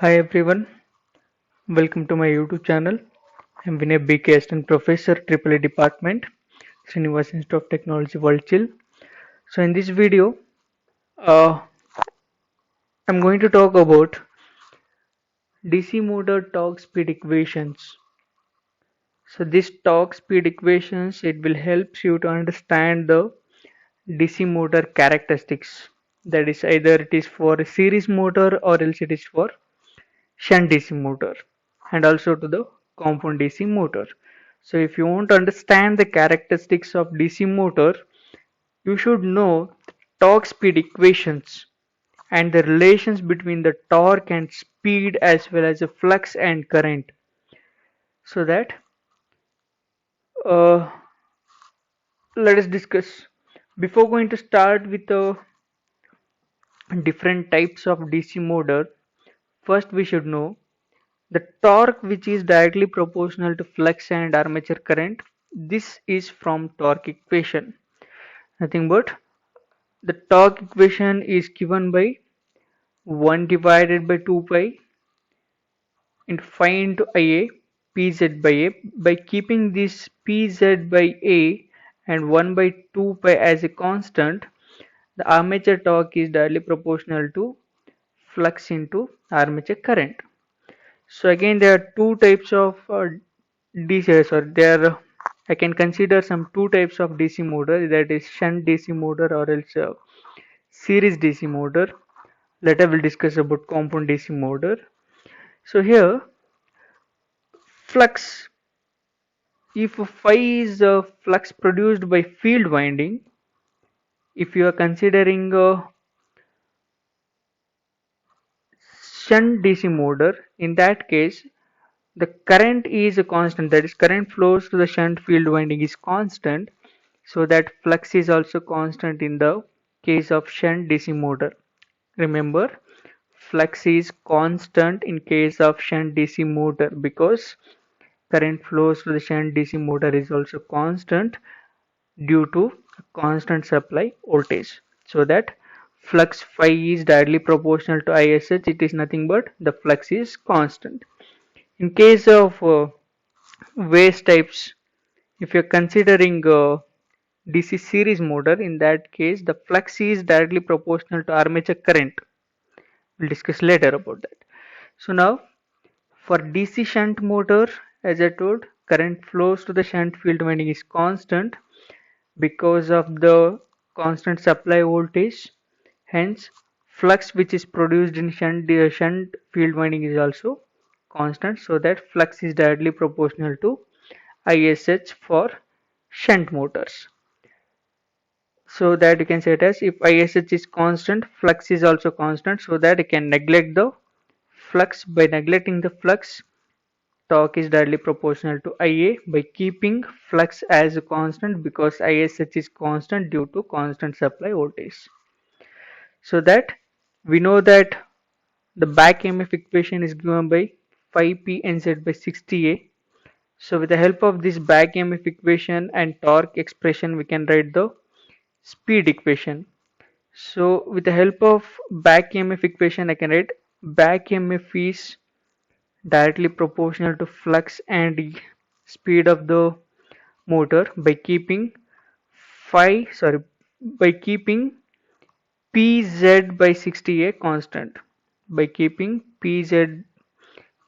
Hi everyone, welcome to my YouTube channel. I'm Vinay BK, Assistant Professor, AAA Department, Srinivas Institute of Technology, World. So in this video, uh, I'm going to talk about DC motor torque speed equations. So this torque speed equations, it will help you to understand the DC motor characteristics. That is either it is for a series motor or else it is for shunt DC motor, and also to the compound DC motor. So if you want to understand the characteristics of DC motor, you should know the torque speed equations and the relations between the torque and speed as well as the flux and current. So that uh, let us discuss. Before going to start with the different types of DC motor, first we should know the torque which is directly proportional to flux and armature current. This is from torque equation. Nothing but the torque equation is given by 1 divided by 2 pi into phi into Ia Pz by A. By keeping this Pz by A and 1 by 2 pi as a constant, the armature torque is directly proportional to flux into armature current. So again, there are two types of DC. Sorry, there I can consider some two types of DC motor. That is shunt DC motor or else series DC motor. Later we'll discuss about compound DC motor. So here, flux. If phi is flux produced by field winding, if you are considering a shunt DC motor, in that case, the current is a constant. That is, current flows to the shunt field winding is constant. So that flux is also constant in the case of shunt DC motor. Remember, flux is constant in case of shunt DC motor because current flows to the shunt DC motor is also constant due to constant supply voltage. So that flux phi is directly proportional to ISH. It is nothing but the flux is constant. In case of waste types, if you're considering DC series motor, in that case the flux is directly proportional to armature current. We'll discuss later about that. So now for DC shunt motor, as I told, current flows to the shunt field winding is constant because of the constant supply voltage. Hence, flux which is produced in shunt field winding is also constant. So that flux is directly proportional to ISH for shunt motors. So that you can say it as if ISH is constant, flux is also constant, so that you can neglect the flux. By neglecting the flux, torque is directly proportional to Ia by keeping flux as a constant because ISH is constant due to constant supply voltage. So that we know that the back EMF equation is given by phi p nz by 60A. So with the help of this back EMF equation and torque expression, we can write the speed equation. So with the help of back EMF equation, I can write back EMF is directly proportional to flux and speed of the motor by keeping by keeping Pz by 60A constant. By keeping Pz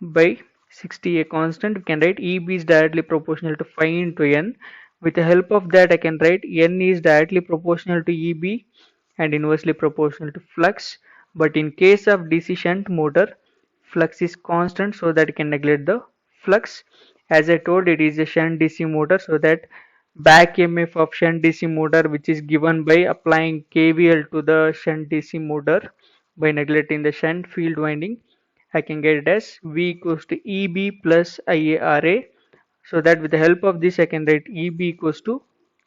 by 60A constant, we can write Eb is directly proportional to phi into N. With the help of that, I can write N is directly proportional to Eb and inversely proportional to flux. But in case of DC shunt motor, flux is constant, so that you can neglect the flux. As I told, it is a shunt DC motor, so that back EMF of shunt DC motor, which is given by applying KVL to the shunt DC motor by neglecting the shunt field winding, I can get it as V equals to EB plus IARA. So that with the help of this, I can write EB equals to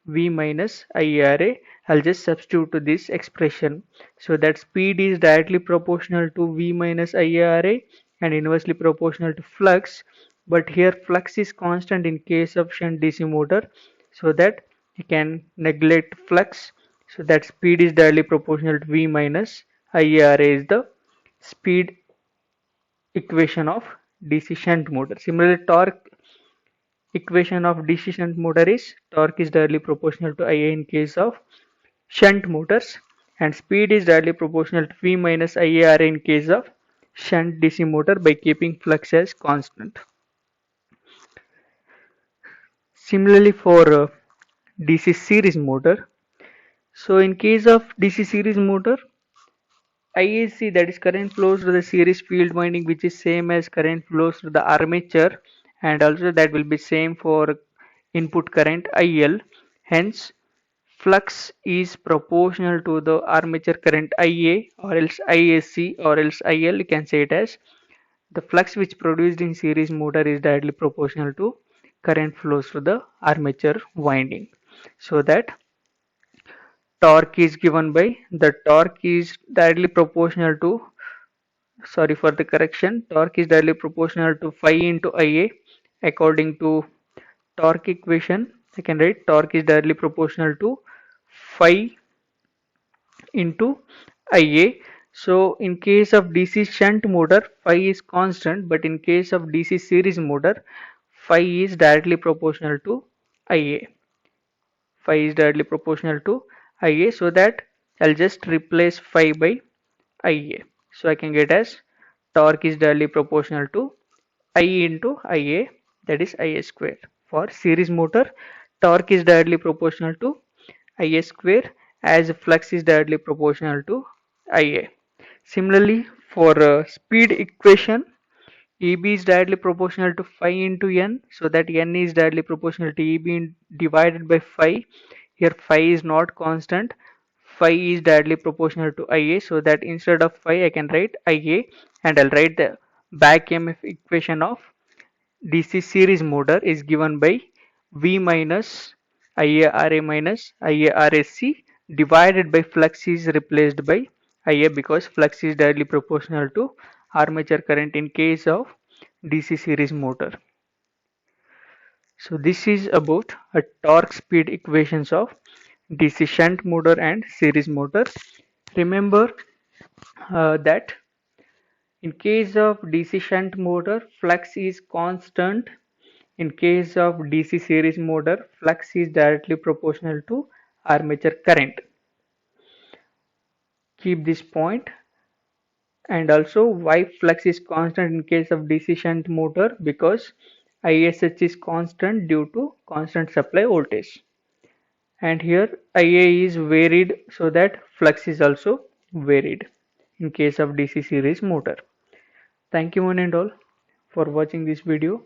V minus IARA. I'll just substitute to this expression. So that speed is directly proportional to V minus IARA and inversely proportional to flux. But here flux is constant in case of shunt DC motor. So that you can neglect flux. So that speed is directly proportional to V minus IARA is the speed equation of DC shunt motor. Similarly, torque equation of DC shunt motor is torque is directly proportional to Ia in case of shunt motors, and speed is directly proportional to V minus IaRa in case of shunt DC motor by keeping flux as constant. Similarly for DC series motor, so in case of DC series motor, IAC, that is current flows through the series field winding, which is same as current flows through the armature, and also that will be same for input current IL. Hence flux is proportional to the armature current IA or else IAC or else IL. You can say it as the flux which produced in series motor is directly proportional to current flows through the armature winding. So that torque is given by the torque is directly proportional to, sorry for the correction, torque is directly proportional to phi into Ia. According to torque equation, I can write torque is directly proportional to phi into Ia. So in case of DC shunt motor, phi is constant, but in case of DC series motor, phi is directly proportional to Ia. Phi is directly proportional to Ia, so that I'll just replace phi by Ia. So I can get as torque is directly proportional to I into Ia, that is Ia square. For series motor, torque is directly proportional to Ia square as flux is directly proportional to Ia. Similarly, for speed equation, Eb is directly proportional to phi into N, so that N is directly proportional to Eb divided by phi. Here phi is not constant, phi is directly proportional to Ia, so that instead of phi I can write Ia, and I'll write the back EMF equation of DC series motor is given by V minus IaRa minus IaRac divided by flux is replaced by Ia, because flux is directly proportional to armature current in case of DC series motor. So this is about a torque speed equations of DC shunt motor and series motor. Remember that in case of DC shunt motor, flux is constant. In case of DC series motor, flux is directly proportional to armature current. Keep this point. And also why flux is constant in case of DC shunt motor, because ISH is constant due to constant supply voltage. And here IA is varied, so that flux is also varied in case of DC series motor. Thank you one and all for watching this video.